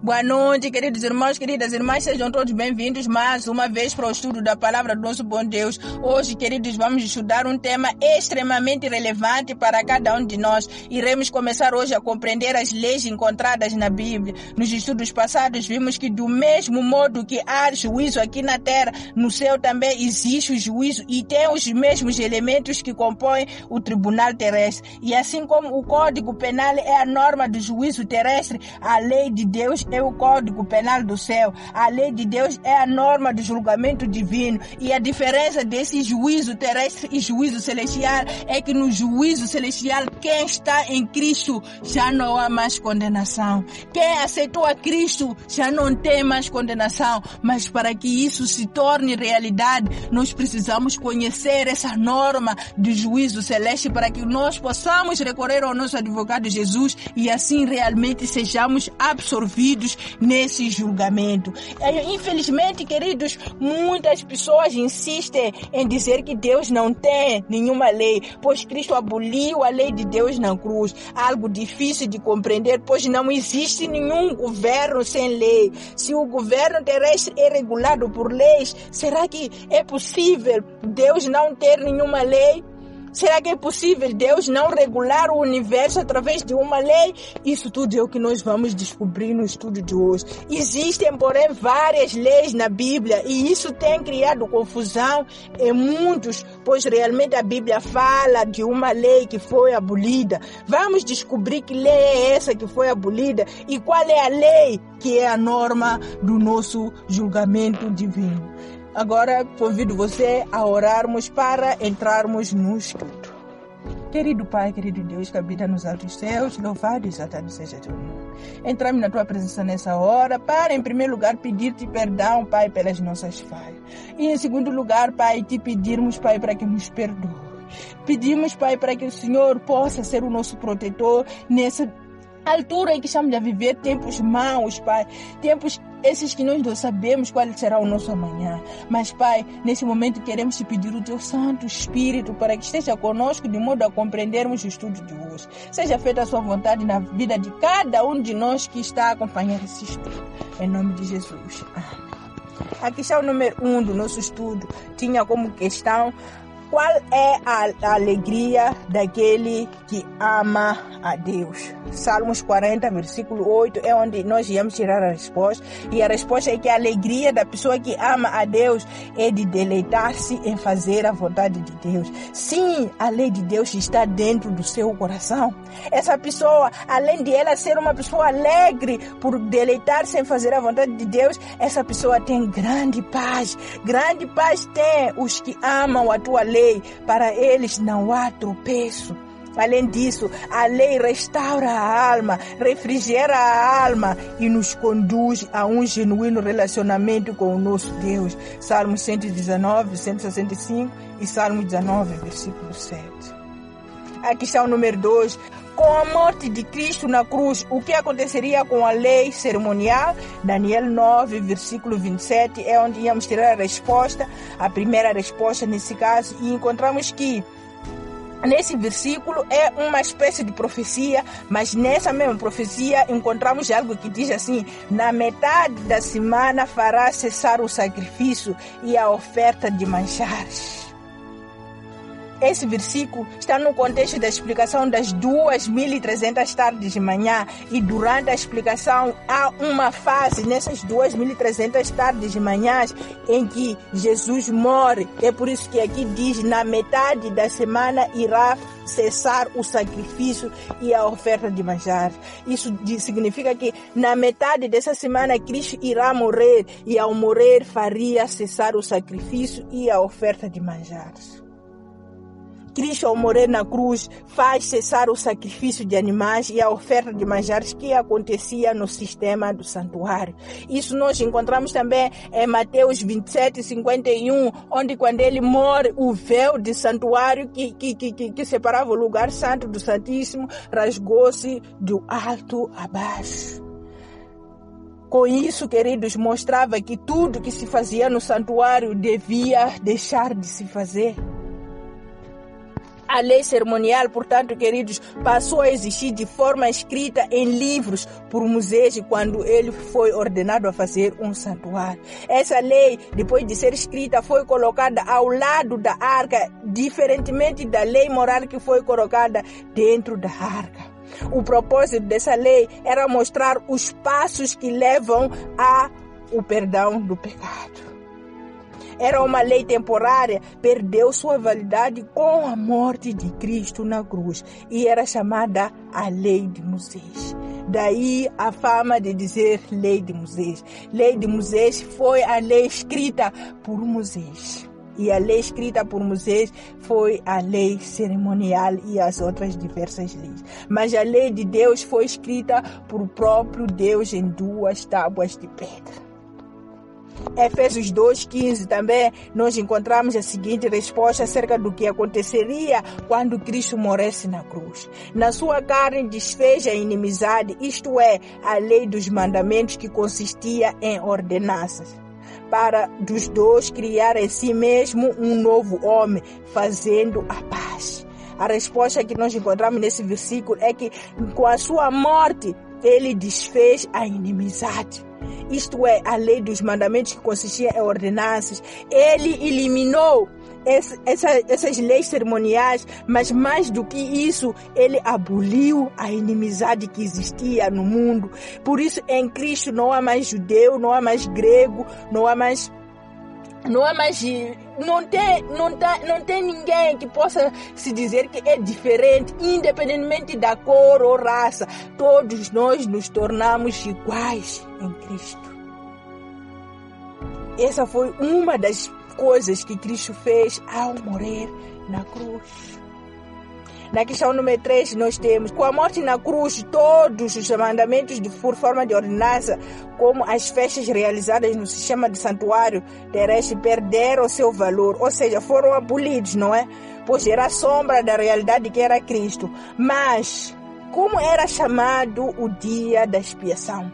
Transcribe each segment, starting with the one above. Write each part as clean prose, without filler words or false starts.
Boa noite, queridos irmãos, queridas irmãs, sejam todos bem-vindos mais uma vez para o estudo da Palavra do nosso bom Deus. Hoje, queridos, vamos estudar um tema extremamente relevante para cada um de nós. Iremos começar hoje a compreender as leis encontradas na Bíblia. Nos estudos passados, vimos que do mesmo modo que há juízo aqui na terra, no céu também existe o juízo e tem os mesmos elementos que compõem o tribunal terrestre. E assim como o Código Penal é a norma do juízo terrestre, a lei de Deus é o Código Penal do céu. A lei de Deus é a norma do julgamento divino. E a diferença desse juízo terrestre e juízo celestial é que no juízo celestial, quem está em Cristo já não há mais condenação. Quem aceitou a Cristo já não tem mais condenação. Mas para que isso se torne realidade, nós precisamos conhecer essa norma do juízo celeste para que nós possamos recorrer ao nosso advogado Jesus e assim realmente sejamos absorvidos nesse julgamento. Infelizmente, queridos, muitas pessoas insistem em dizer que Deus não tem nenhuma lei, pois Cristo aboliu a lei de Deus na cruz. Algo difícil de compreender, pois não existe nenhum governo sem lei. Se o governo terrestre é regulado por leis, será que é possível Deus não ter nenhuma lei? Será que é possível Deus não regular o universo através de uma lei? Isso tudo é o que nós vamos descobrir no estudo de hoje. Existem, porém, várias leis na Bíblia e isso tem criado confusão em muitos, pois realmente a Bíblia fala de uma lei que foi abolida. Vamos descobrir que lei é essa que foi abolida e qual é a lei que é a norma do nosso julgamento divino. Agora, convido você a orarmos para entrarmos no estudo. Querido Pai, querido Deus, que habita nos altos céus, louvado e exaltado seja teu nome. Entramos na tua presença nessa hora para, em primeiro lugar, pedir-te perdão, Pai, pelas nossas falhas. E, em segundo lugar, Pai, te pedirmos, Pai, para que nos perdoe. Pedimos, Pai, para que o Senhor possa ser o nosso protetor nessa altura em que estamos a viver tempos maus, Pai, tempos esses que nós não sabemos qual será o nosso amanhã. Mas, Pai, nesse momento queremos te pedir o teu Santo Espírito para que esteja conosco de modo a compreendermos o estudo de hoje. Seja feita a sua vontade na vida de cada um de nós que está a acompanhar esse estudo. Em nome de Jesus. Amém. A questão número 1 do nosso estudo tinha como questão: qual é a alegria daquele que ama a Deus? Salmos 40, versículo 8, é onde nós íamos tirar a resposta. E a resposta é que a alegria da pessoa que ama a Deus é de deleitar-se em fazer a vontade de Deus. Sim, a lei de Deus está dentro do seu coração. Essa pessoa, além de ela ser uma pessoa alegre por deleitar-se em fazer a vontade de Deus, essa pessoa tem grande paz. Grande paz tem os que amam a tua lei. Para eles não há tropeço. Além disso, a lei restaura a alma, refrigera a alma e nos conduz a um genuíno relacionamento com o nosso Deus. Salmo 119, 165 e Salmo 19, versículo 7. A questão número 2. Com a morte de Cristo na cruz, o que aconteceria com a lei cerimonial? Daniel 9, versículo 27, é onde íamos tirar a resposta, a primeira resposta nesse caso, e encontramos que nesse versículo é uma espécie de profecia, mas nessa mesma profecia encontramos algo que diz assim: na metade da semana fará cessar o sacrifício e a oferta de manjares. Esse versículo está no contexto da explicação das 2.300 tardes de manhã, e durante a explicação há uma fase nessas 2.300 tardes de manhã em que Jesus morre. É por isso que aqui diz: na metade da semana irá cessar o sacrifício e a oferta de manjares. Isso significa que na metade dessa semana Cristo irá morrer, e ao morrer faria cessar o sacrifício e a oferta de manjares. Cristo, ao morrer na cruz, faz cessar o sacrifício de animais e a oferta de manjares que acontecia no sistema do santuário. Isso nós encontramos também em Mateus 27, 51, onde quando ele morre, o véu de santuário que separava o lugar santo do Santíssimo rasgou-se do alto a baixo. Com isso, queridos, mostrava que tudo que se fazia no santuário devia deixar de se fazer. A lei cerimonial, portanto, queridos, passou a existir de forma escrita em livros por Moisés quando ele foi ordenado a fazer um santuário. Essa lei, depois de ser escrita, foi colocada ao lado da arca, diferentemente da lei moral que foi colocada dentro da arca. O propósito dessa lei era mostrar os passos que levam ao perdão do pecado. Era uma lei temporária, perdeu sua validade com a morte de Cristo na cruz e era chamada a lei de Moisés. Daí a fama de dizer lei de Moisés. Lei de Moisés foi a lei escrita por Moisés. E a lei escrita por Moisés foi a lei cerimonial e as outras diversas leis. Mas a lei de Deus foi escrita por próprio Deus em 2 tábuas de pedra. Efésios 2:15 também nós encontramos a seguinte resposta acerca do que aconteceria quando Cristo morresse na cruz. Na sua carne desfez a inimizade, isto é, a lei dos mandamentos que consistia em ordenanças, para dos dois criar em si mesmo um novo homem, fazendo a paz. A resposta que nós encontramos nesse versículo é que com a sua morte ele desfez a inimizade. Isto é, a lei dos mandamentos que consistia em ordenanças. Ele eliminou essas leis cerimoniais, mas mais do que isso, ele aboliu a inimizade que existia no mundo. Por isso, em Cristo não há mais judeu, não há mais grego, não tem ninguém que possa se dizer que é diferente, independentemente da cor ou raça. Todos nós nos tornamos iguais em Cristo. Essa foi uma das coisas que Cristo fez ao morrer na cruz. Na questão número 3, nós temos, com a morte na cruz, todos os mandamentos por forma de ordenança, como as festas realizadas no sistema de santuário terrestre, perderam seu valor, ou seja, foram abolidos, não é? Pois era a sombra da realidade que era Cristo. Mas, como era chamado o dia da expiação?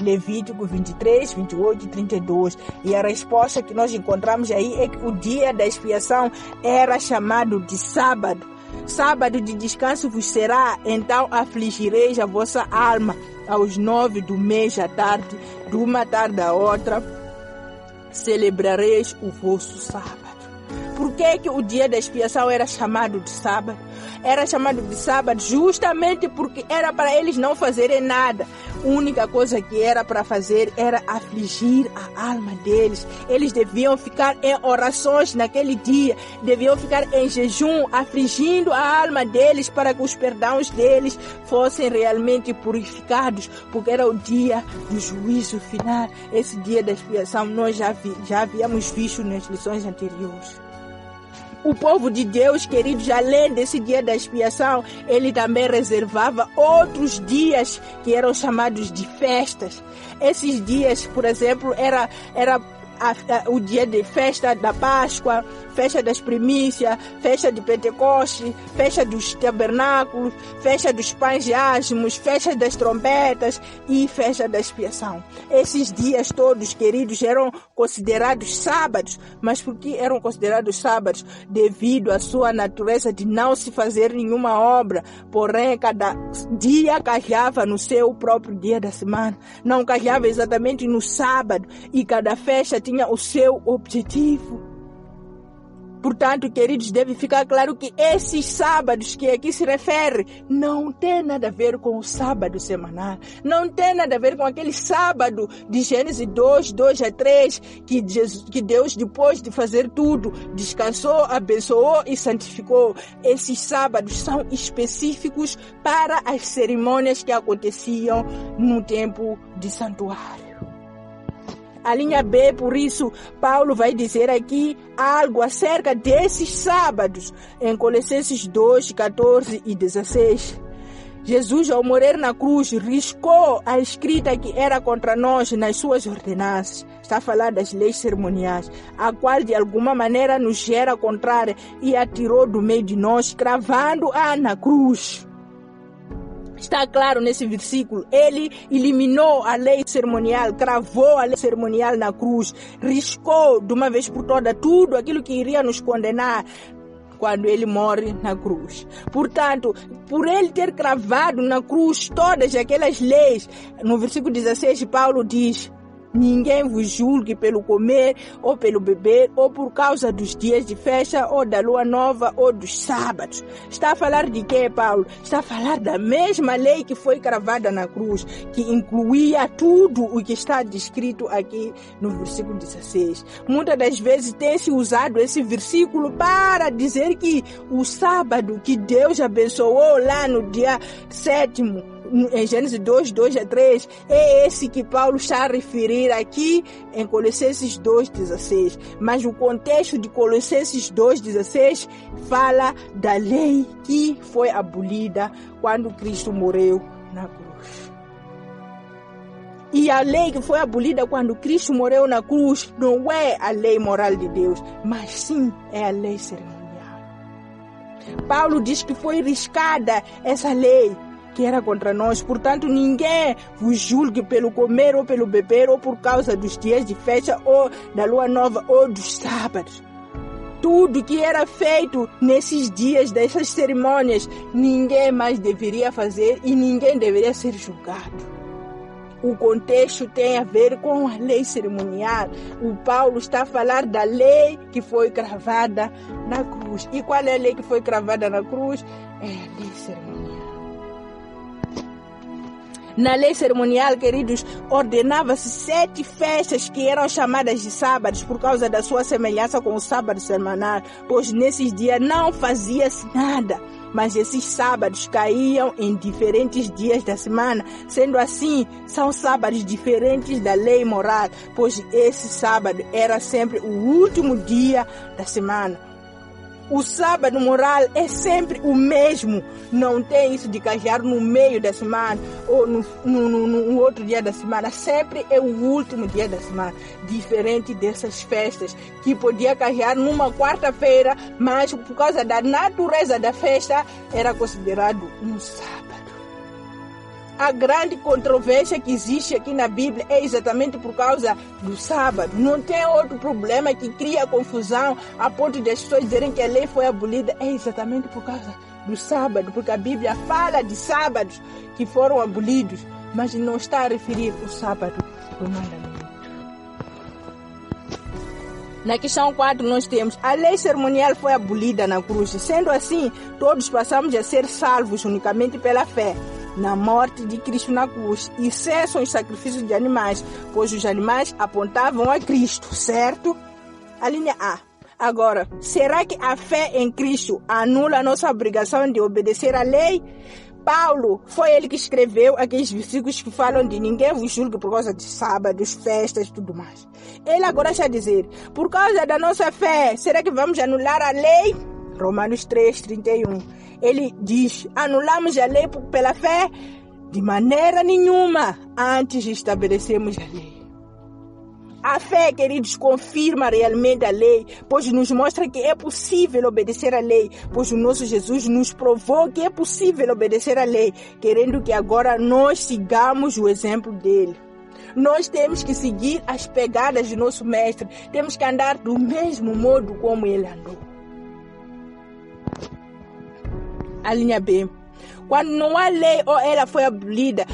Levítico 23, 28 e 32. E a resposta que nós encontramos aí é que o dia da expiação era chamado de sábado. Sábado de descanso vos será, então afligireis a vossa alma aos 9 do mês à tarde, de uma tarde à outra, celebrareis o vosso sábado. Por que o dia da expiação era chamado de sábado? Era chamado de sábado justamente porque era para eles não fazerem nada. A única coisa que era para fazer era afligir a alma deles. Eles deviam ficar em orações naquele dia, deviam ficar em jejum, afligindo a alma deles para que os perdões deles fossem realmente purificados, porque era o dia do juízo final. Esse dia da expiação nós já havíamos visto nas lições anteriores. O povo de Deus, queridos, além desse dia da expiação, ele também reservava outros dias que eram chamados de festas. Esses dias, por exemplo, era o dia de festa da Páscoa, festa das primícias, festa de Pentecoste, festa dos tabernáculos, festa dos pães de ázimos, festa das trombetas e festa da expiação. Esses dias todos, queridos, eram considerados sábados. Mas por que eram considerados sábados? Devido à sua natureza de não se fazer nenhuma obra. Porém, cada dia calhava no seu próprio dia da semana. Não calhava exatamente no sábado. E cada festa tinha o seu objetivo. Portanto, queridos, deve ficar claro que esses sábados que aqui se refere não tem nada a ver com o sábado semanal. Não tem nada a ver com aquele sábado de Gênesis 2, 2 a 3, que Deus, depois de fazer tudo, descansou, abençoou e santificou. Esses sábados são específicos para as cerimônias que aconteciam no tempo de santuário. A linha B, por isso, Paulo vai dizer aqui algo acerca desses sábados, em Colossenses 2, 14 e 16. Jesus, ao morrer na cruz, riscou a escrita que era contra nós nas suas ordenanças. Está a falar das leis cerimoniais, a qual de alguma maneira nos era contrária e a tirou do meio de nós, cravando-a na cruz. Está claro nesse versículo, ele eliminou a lei cerimonial, cravou a lei cerimonial na cruz, riscou de uma vez por todas tudo aquilo que iria nos condenar, quando ele morre na cruz. Portanto, por ele ter cravado na cruz todas aquelas leis, no versículo 16, Paulo diz: ninguém vos julgue pelo comer ou pelo beber ou por causa dos dias de festa ou da lua nova ou dos sábados. Está a falar de quê, Paulo? Está a falar da mesma lei que foi cravada na cruz, que incluía tudo o que está descrito aqui no versículo 16. Muitas das vezes tem-se usado esse versículo para dizer que o sábado que Deus abençoou lá no dia 7º, em Gênesis 2, 2-3, é esse que Paulo está a referir aqui em Colossenses 2,16. Mas o contexto de Colossenses 2,16 fala da lei que foi abolida quando Cristo morreu na cruz. E a lei que foi abolida quando Cristo morreu na cruz não é a lei moral de Deus, mas sim é a lei cerimonial. Paulo diz que foi riscada essa lei que era contra nós. Portanto, ninguém vos julgue pelo comer ou pelo beber ou por causa dos dias de festa ou da lua nova ou dos sábados. Tudo que era feito nesses dias, dessas cerimônias, ninguém mais deveria fazer e ninguém deveria ser julgado. O contexto tem a ver com a lei cerimonial. O Paulo está a falar da lei que foi cravada na cruz. E qual é a lei que foi cravada na cruz? É a lei cerimonial. Na lei cerimonial, queridos, ordenava-se 7 festas que eram chamadas de sábados por causa da sua semelhança com o sábado semanal, pois nesses dias não fazia-se nada. Mas esses sábados caíam em diferentes dias da semana. Sendo assim, são sábados diferentes da lei moral, pois esse sábado era sempre o último dia da semana. O sábado moral é sempre o mesmo. Não tem isso de cajar no meio da semana ou no outro dia da semana. Sempre é o último dia da semana. Diferente dessas festas que podia cajar numa quarta-feira, mas por causa da natureza da festa era considerado um sábado. A grande controvérsia que existe aqui na Bíblia é exatamente por causa do sábado. Não tem outro problema que cria confusão a ponto de as pessoas dizerem que a lei foi abolida. É exatamente por causa do sábado, porque a Bíblia fala de sábados que foram abolidos, mas não está a referir o sábado do mandamento. Na questão 4 nós temos: a lei cerimonial foi abolida na cruz. Sendo assim, todos passamos a ser salvos unicamente pela fé na morte de Cristo na cruz, e cessam os sacrifícios de animais, pois os animais apontavam a Cristo, certo? A linha A. Agora, será que a fé em Cristo anula a nossa obrigação de obedecer à lei? Paulo, foi ele que escreveu aqueles versículos que falam de ninguém vos julgue por causa de sábados, festas e tudo mais. Ele agora está a dizer: por causa da nossa fé, será que vamos anular a lei? Romanos 3:31. Ele diz: anulamos a lei pela fé? De maneira nenhuma. Antes estabelecemos a lei. A fé, queridos, confirma realmente a lei, pois nos mostra que é possível obedecer à lei, pois o nosso Jesus nos provou que é possível obedecer à lei, querendo que agora nós sigamos o exemplo dele. Nós temos que seguir as pegadas de nosso mestre, temos que andar do mesmo modo como ele andou. A linha B. Quando não há lei ou ela foi abolida,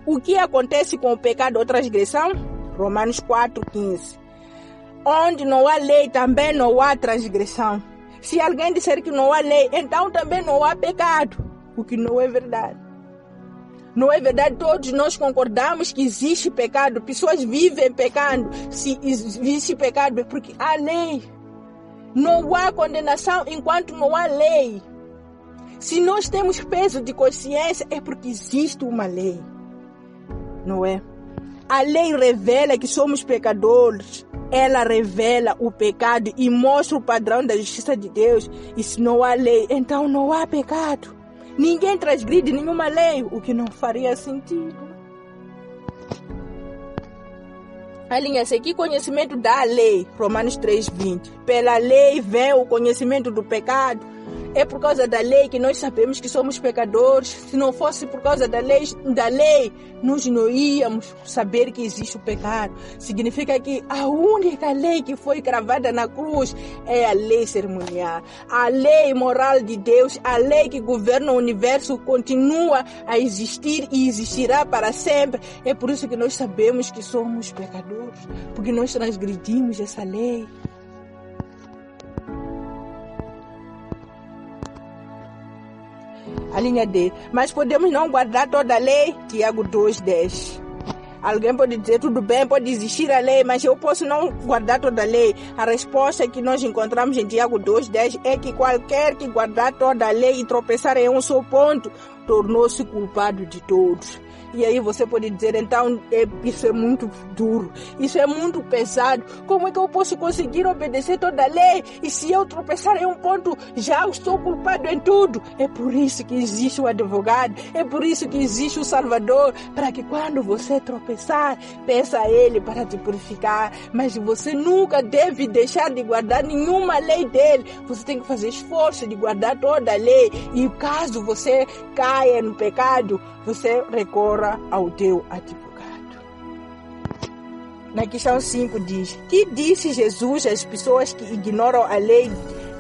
o que acontece com o pecado ou transgressão? Romanos 4:15. Onde não há lei, também não há transgressão. Se alguém disser que não há lei, então também não há pecado, o que não é verdade. Não é verdade, todos nós concordamos que existe pecado, pessoas vivem pecando. Se existe pecado é porque há lei. Não há condenação enquanto não há lei. Se nós temos peso de consciência, é porque existe uma lei. Não é? A lei revela que somos pecadores. Ela revela o pecado e mostra o padrão da justiça de Deus. E se não há lei, então não há pecado. Ninguém transgride nenhuma lei, o que não faria sentido. A linha C, que conhecimento da lei? Romanos 3:20. Pela lei vem o conhecimento do pecado. É por causa da lei que nós sabemos que somos pecadores. Se não fosse por causa da lei, nós não íamos saber que existe o pecado. Significa que a única lei que foi cravada na cruz é a lei cerimonial. A lei moral de Deus, a lei que governa o universo, continua a existir e existirá para sempre. É por isso que nós sabemos que somos pecadores, porque nós transgredimos essa lei. A linha D. Mas podemos não guardar toda a lei? Tiago 2:10. Alguém pode dizer, tudo bem, pode existir a lei, mas eu posso não guardar toda a lei. A resposta que nós encontramos em Tiago 2:10 é que qualquer que guardar toda a lei e tropeçar em um só ponto, tornou-se culpado de todos. E aí você pode dizer, então, isso é muito duro, isso é muito pesado. Como é que eu posso conseguir obedecer toda a lei? E se eu tropeçar em um ponto, já estou culpado em tudo. É por isso que existe o advogado, é por isso que existe o Salvador, para que quando você tropeçar, peça a Ele para te purificar. Mas você nunca deve deixar de guardar nenhuma lei dele. Você tem que fazer esforço de guardar toda a lei. E caso você caia no pecado, você recorra ao teu advogado. Na questão 5 diz: que disse Jesus às pessoas que ignoram a lei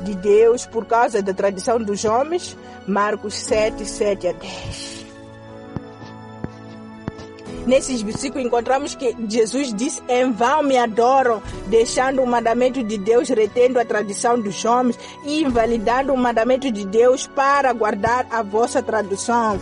de Deus por causa da tradição dos homens? Marcos 7:7-10. Nesses versículos encontramos que Jesus disse: em vão me adoram, deixando o mandamento de Deus, retendo a tradição dos homens e invalidando o mandamento de Deus para guardar a vossa tradição.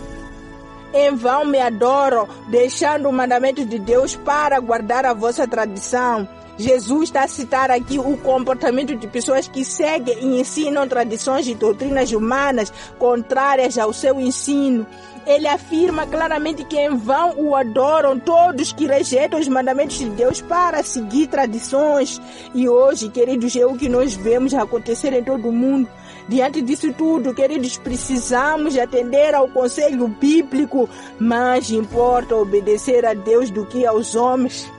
Em vão me adoram, deixando o mandamento de Deus para guardar a vossa tradição. Jesus está a citar aqui o comportamento de pessoas que seguem e ensinam tradições e doutrinas humanas contrárias ao seu ensino. Ele afirma claramente que em vão o adoram todos que rejeitam os mandamentos de Deus para seguir tradições. E hoje, queridos, é o que nós vemos acontecer em todo o mundo. Diante disso tudo, queridos, precisamos atender ao conselho bíblico. Mais importa obedecer a Deus do que aos homens.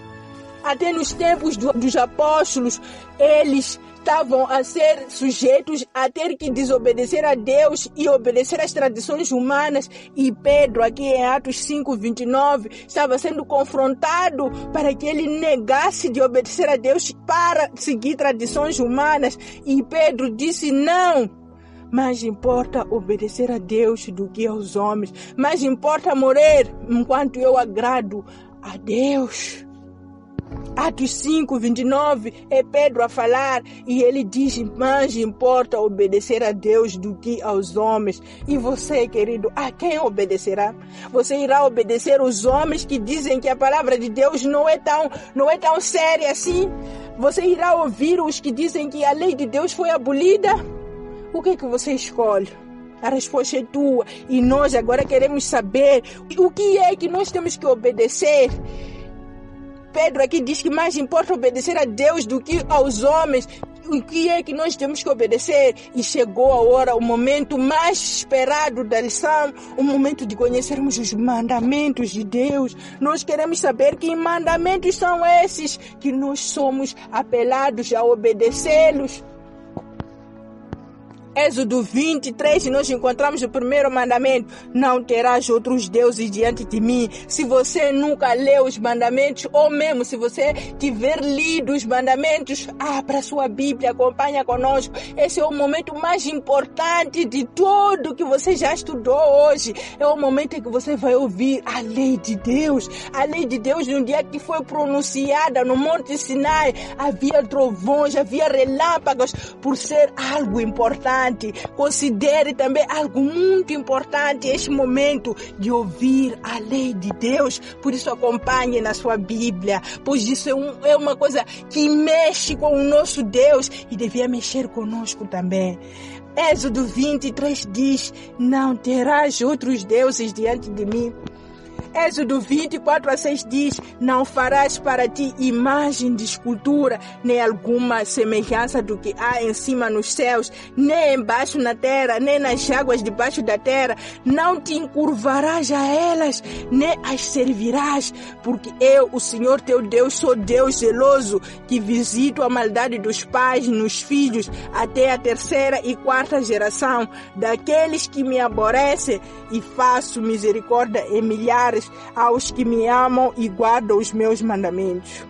Até nos tempos dos apóstolos, eles estavam a ser sujeitos a ter que desobedecer a Deus e obedecer às tradições humanas. E Pedro, aqui em Atos 5:29, estava sendo confrontado para que ele negasse de obedecer a Deus para seguir tradições humanas. E Pedro disse: não, mais importa obedecer a Deus do que aos homens. Mais importa morrer enquanto eu agrado a Deus. Atos 5:29 é Pedro a falar e ele diz: mais importa obedecer a Deus do que aos homens. E você, querido, a quem obedecerá? Você irá obedecer os homens que dizem que a palavra de Deus não é tão séria assim? Você irá ouvir os que dizem que a lei de Deus foi abolida? O que é que você escolhe? A resposta é tua. E nós agora queremos saber o que é que nós temos que obedecer. Pedro aqui diz que mais importa obedecer a Deus do que aos homens. O que é que nós temos que obedecer? E chegou a hora, o momento mais esperado da lição, o momento de conhecermos os mandamentos de Deus. Nós queremos saber que mandamentos são esses que nós somos apelados a obedecê-los. Êxodo 23, nós encontramos o primeiro mandamento: não terás outros deuses diante de mim. Se você nunca leu os mandamentos, ou mesmo se você tiver lido os mandamentos, abra sua Bíblia, acompanha conosco. Esse é o momento mais importante de tudo que você já estudou hoje. É o momento em que você vai ouvir a lei de Deus. A lei de Deus, no dia que foi pronunciada no Monte Sinai, havia trovões, havia relâmpagos, por ser algo importante. Considere também algo muito importante este momento de ouvir a lei de Deus. Por isso acompanhe na sua Bíblia, pois isso é uma coisa que mexe com o nosso Deus e devia mexer conosco também. Êxodo 23 diz: não terás outros deuses diante de mim. Êxodo 24:6 diz: não farás para ti imagem de escultura, nem alguma semelhança do que há em cima nos céus, nem embaixo na terra, nem nas águas debaixo da terra. Não te encurvarás a elas, nem as servirás, porque eu, o Senhor teu Deus, sou Deus zeloso, que visito a maldade dos pais nos filhos, até a 3ª e 4ª geração, daqueles que me aborrecem, e faço misericórdia em milhares aos que me amam e guardam os meus mandamentos.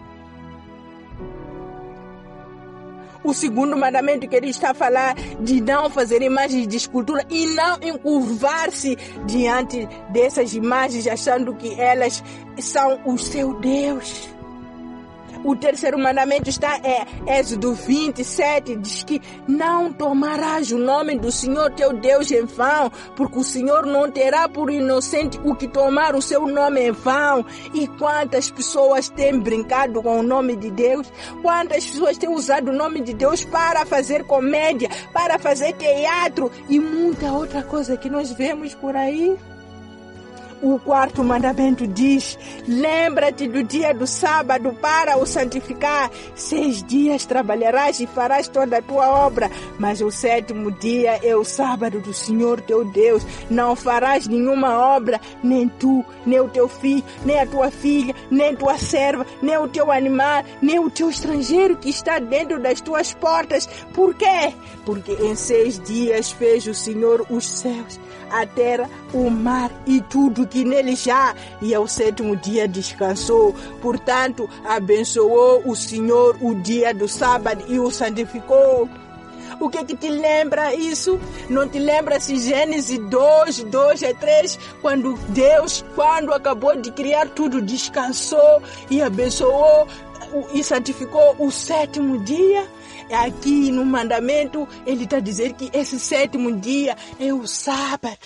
O segundo mandamento que ele está a falar de não fazer imagens de escultura e não encurvar-se diante dessas imagens, achando que elas são o seu Deus. O terceiro mandamento está em Êxodo 27, diz que não tomarás o nome do Senhor teu Deus em vão, porque o Senhor não terá por inocente o que tomar o seu nome em vão. E quantas pessoas têm brincado com o nome de Deus? Quantas pessoas têm usado o nome de Deus para fazer comédia, para fazer teatro e muita outra coisa que nós vemos por aí? O quarto mandamento diz: lembra-te do dia do sábado para o santificar. 6 dias trabalharás e farás toda a tua obra, mas o 7º dia é o sábado do Senhor teu Deus. Não farás nenhuma obra, nem tu, nem o teu filho, nem a tua filha, nem tua serva, nem o teu animal, nem o teu estrangeiro que está dentro das tuas portas. Por quê? Porque em 6 dias fez o Senhor os céus, a terra, o mar e tudo que nele já, e ao 7º dia descansou. Portanto, abençoou o Senhor o dia do sábado e o santificou. O que te lembra isso? Não te lembra se Gênesis 2:2-3, quando Deus, quando acabou de criar tudo, descansou e abençoou e santificou o 7º dia? Aqui no mandamento, ele está dizendo que esse 7º dia é o sábado.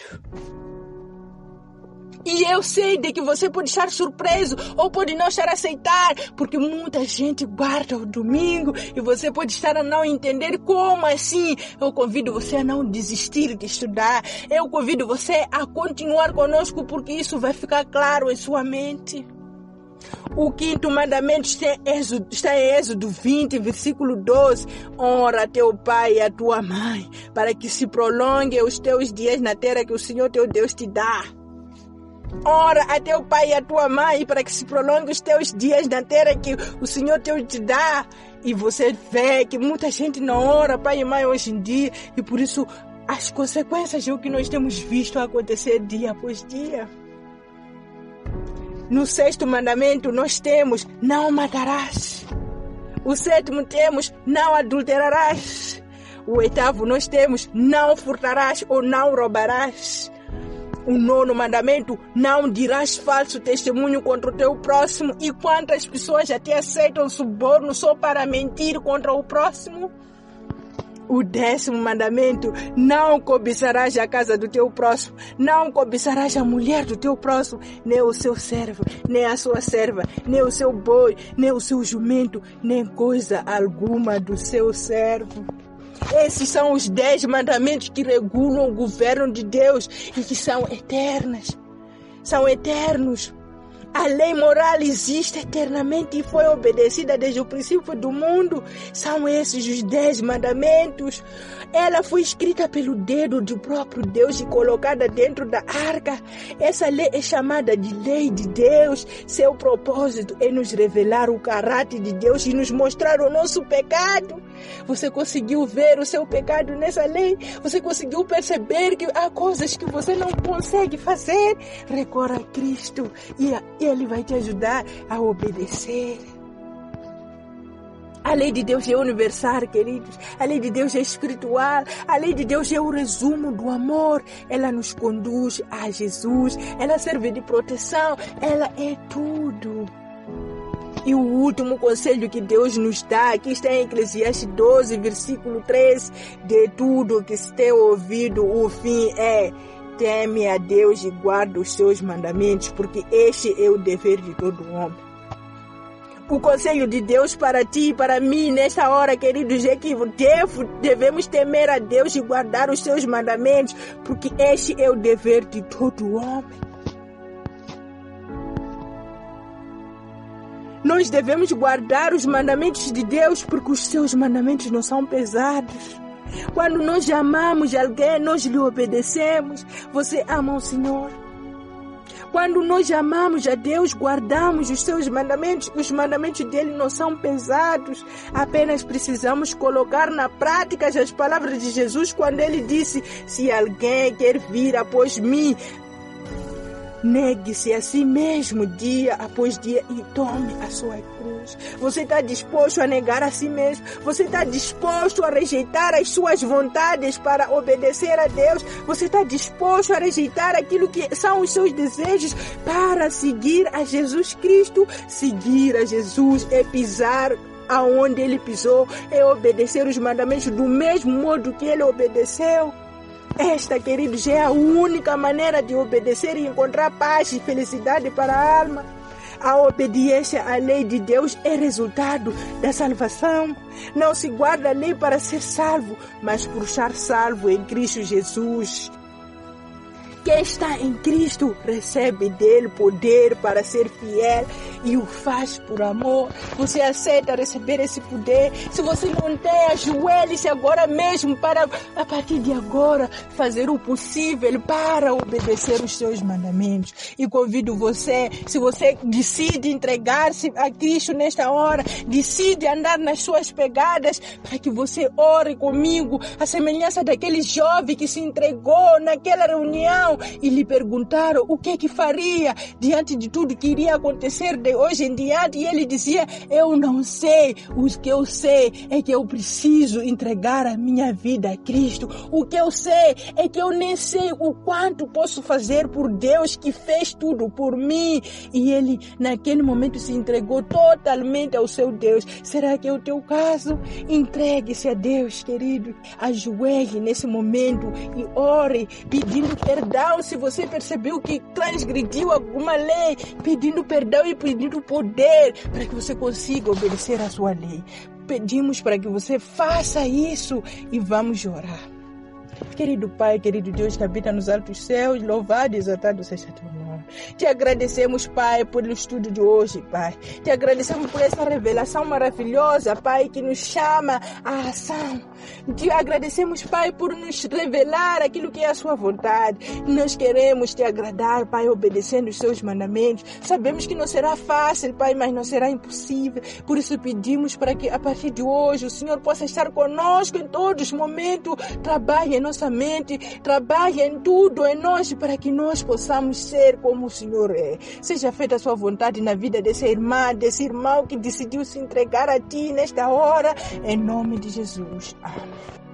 E eu sei de que você pode estar surpreso ou pode não estar a aceitar, porque muita gente guarda o domingo e você pode estar a não entender como assim. Eu convido você a não desistir de estudar. Eu convido você a continuar conosco, porque isso vai ficar claro em sua mente. O 5º mandamento está em Êxodo 20, versículo 12. Honra teu pai e a tua mãe, para que se prolonguem os teus dias na terra que o Senhor teu Deus te dá. Honra a teu pai e a tua mãe, para que se prolonguem os teus dias na terra que o Senhor teu te dá. E você vê que muita gente não honra pai e mãe hoje em dia, e por isso as consequências é o que nós temos visto acontecer dia após dia. No 6º mandamento nós temos: não matarás. O 7º temos: não adulterarás. O 8º nós temos: não furtarás ou não roubarás. O 9º mandamento: não dirás falso testemunho contra o teu próximo. E quantas pessoas até aceitam suborno só para mentir contra o próximo? O 10º mandamento: não cobiçarás a casa do teu próximo, não cobiçarás a mulher do teu próximo, nem o seu servo, nem a sua serva, nem o seu boi, nem o seu jumento, nem coisa alguma do seu servo. Esses são os 10 mandamentos que regulam o governo de Deus e que são eternos. São eternos. A lei moral existe eternamente e foi obedecida desde o princípio do mundo. São esses os 10 mandamentos. Ela foi escrita pelo dedo do próprio Deus e colocada dentro da arca. Essa lei é chamada de lei de Deus. Seu propósito é nos revelar o caráter de Deus e nos mostrar o nosso pecado. Você conseguiu ver o seu pecado nessa lei? Você conseguiu perceber que há coisas que você não consegue fazer? Recorra a Cristo e Ele vai te ajudar a obedecer. A lei de Deus é universal, queridos. A lei de Deus é espiritual. A lei de Deus é o resumo do amor. Ela nos conduz a Jesus. Ela serve de proteção. Ela é tudo. E o último conselho que Deus nos dá, aqui está em Eclesiastes 12, versículo 3. De tudo que se tem ouvido, o fim é: teme a Deus e guarda os seus mandamentos, porque este é o dever de todo homem. O conselho de Deus para ti e para mim nesta hora, queridos, é que devemos temer a Deus e guardar os seus mandamentos, porque este é o dever de todo homem. Nós devemos guardar os mandamentos de Deus porque os seus mandamentos não são pesados. Quando nós amamos alguém, nós lhe obedecemos. Você ama o Senhor? Quando nós amamos a Deus, guardamos os seus mandamentos. Os mandamentos dele não são pesados. Apenas precisamos colocar na prática as palavras de Jesus quando ele disse: se alguém quer vir após mim, negue-se a si mesmo dia após dia e tome a sua cruz. Você está disposto a negar a si mesmo? Você está disposto a rejeitar as suas vontades para obedecer a Deus? Você está disposto a rejeitar aquilo que são os seus desejos para seguir a Jesus Cristo? Seguir a Jesus é pisar aonde ele pisou, é obedecer os mandamentos do mesmo modo que ele obedeceu. Esta, queridos, é a única maneira de obedecer e encontrar paz e felicidade para a alma. A obediência à lei de Deus é resultado da salvação. Não se guarda a lei para ser salvo, mas por estar salvo em Cristo Jesus. Quem está em Cristo recebe dele poder para ser fiel e o faz por amor. Você aceita receber esse poder? Se você não tem, ajoelhe-se agora mesmo para, a partir de agora, fazer o possível para obedecer os seus mandamentos. E convido você, se você decide entregar-se a Cristo nesta hora, decide andar nas suas pegadas, para que você ore comigo, a semelhança daquele jovem que se entregou naquela reunião e lhe perguntaram o que faria diante de tudo que iria acontecer de hoje em diante, e ele dizia: eu não sei, o que eu sei é que eu preciso entregar a minha vida a Cristo. O que eu sei é que eu nem sei o quanto posso fazer por Deus que fez tudo por mim. E ele naquele momento se entregou totalmente ao seu Deus. Será que é o teu caso? Entregue-se a Deus, querido. Ajoelhe nesse momento e ore pedindo perdão se você percebeu que transgrediu alguma lei, pedindo perdão e pedindo poder para que você consiga obedecer à sua lei. Pedimos para que você faça isso e vamos orar. Querido Pai, querido Deus que habita nos altos céus, louvado e exaltado seja teu nome. Te agradecemos, Pai, pelo estudo de hoje, Pai. Te agradecemos por essa revelação maravilhosa, Pai, que nos chama à ação. Te agradecemos, Pai, por nos revelar aquilo que é a sua vontade. Nós queremos te agradar, Pai, obedecendo os seus mandamentos. Sabemos que não será fácil, Pai, mas não será impossível. Por isso pedimos para que a partir de hoje o Senhor possa estar conosco em todos os momentos. Trabalhe em nossa mente, trabalhe em tudo em nós para que nós possamos ser como o Senhor é. Seja feita a sua vontade na vida dessa irmã, desse irmão que decidiu se entregar a ti nesta hora, em nome de Jesus. Amém.